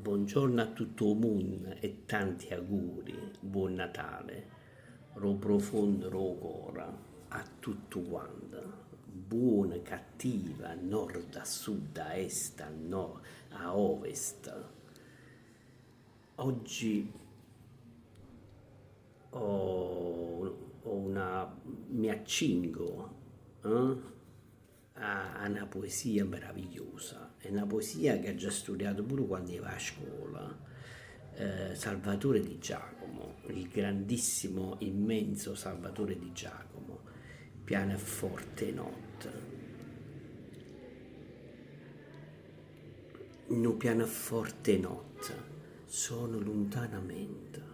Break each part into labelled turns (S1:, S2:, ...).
S1: buongiorno a tutto il mondo e tanti auguri, buon Natale, ro profondo ro cuore a tutto quanto, buona, cattiva, a nord, a sud, a est, a nord, a ovest. Oggi mi accingo a una poesia meravigliosa, è una poesia che ho già studiato pure quando ero a scuola. Salvatore Di Giacomo, il grandissimo, immenso Salvatore Di Giacomo, pianoforte notte. No pianoforte notte, sono lontanamente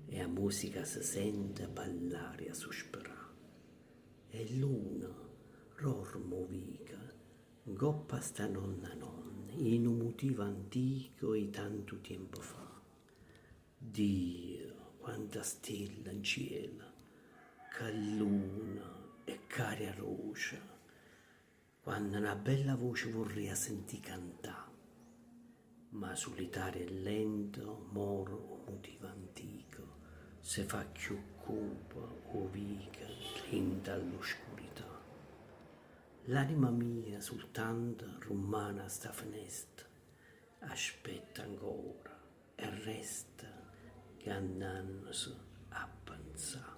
S1: e a musica si sente ballare a sospirare. E luna, rormo vica, goppa sta nonna in un motivo antico e tanto tempo fa. Dio, quanta stella in cielo, che luna e caria rosa, quando una bella voce vorrei sentire cantare, ma solitario e lento moro o motivo antico, se fa più cupa o vica, lenta all'oscurità. L'anima mia soltanto rumana sta finestra, aspetta ancora e resta che andando a pensare.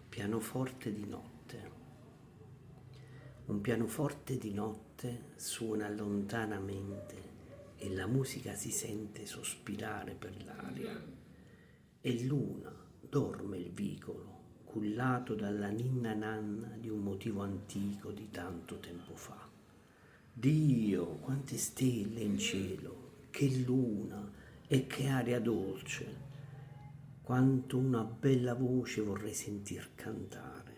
S1: Pianoforte di notte. Un pianoforte di notte suona lontanamente e la musica si sente sospirare per l'aria. E luna dorme il vicolo, cullato dalla ninna nanna di un motivo antico di tanto tempo fa. Dio, quante stelle in cielo, che luna e che aria dolce, quanto una bella voce vorrei sentir cantare.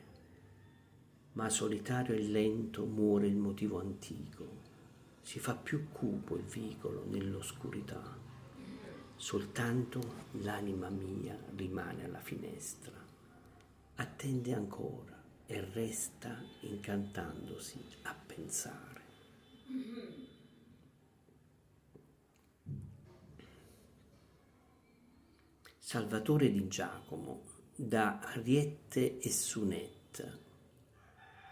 S1: Ma solitario e lento muore il motivo antico, si fa più cupo il vicolo nell'oscurità. Soltanto l'anima mia rimane alla finestra, attende ancora e resta incantandosi a pensare. Salvatore Di Giacomo, da Ariette e Sunette,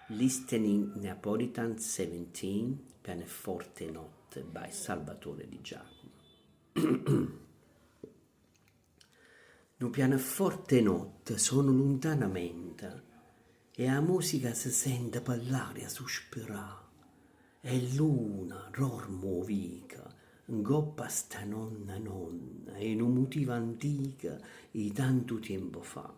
S1: Listening Neapolitan 17, pianoforte notte by Salvatore Di Giacomo. No pianoforte notte sono lontanamente e la musica si sente per l'aria sospirare. E luna, rormo vica, goppa sta nonna e in un motivo antica di tanto tempo fa.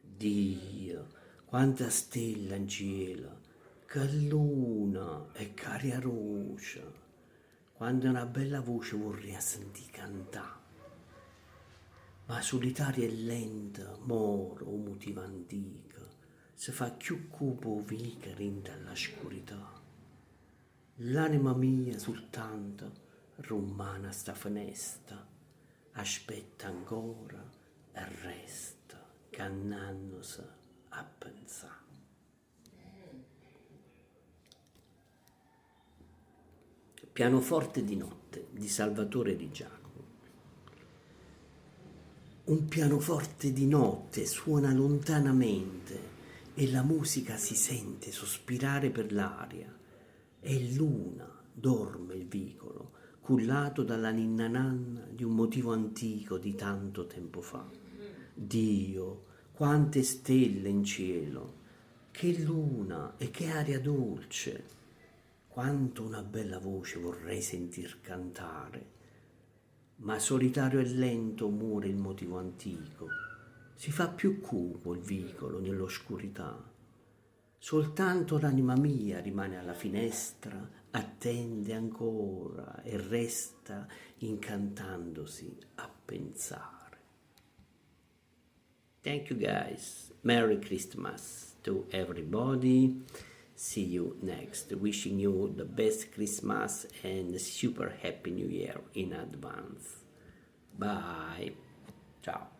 S1: Dio, quanta stella in cielo, che luna e caria rosa, quando una bella voce vorrei sentire cantare. Ma solitaria e lenta moro o motivo antico, si fa più cupo vica rinta alla scurità. L'anima mia soltanto rumana sta finestra, aspetta ancora e resta cannandosi a pensare. Pianoforte di notte di Salvatore Di Giacomo. Un pianoforte di notte suona lontanamente e la musica si sente sospirare per l'aria. E luna dorme il vicolo, cullato dalla ninna nanna di un motivo antico di tanto tempo fa. Dio, quante stelle in cielo, che luna e che aria dolce, quanto una bella voce vorrei sentir cantare. Ma solitario e lento muore il motivo antico, si fa più cupo il vicolo nell'oscurità. Soltanto l'anima mia rimane alla finestra, attende ancora e resta incantandosi a pensare. Thank you guys. Merry Christmas to everybody. See you next. Wishing you the best Christmas and super happy New Year in advance. Bye. Ciao.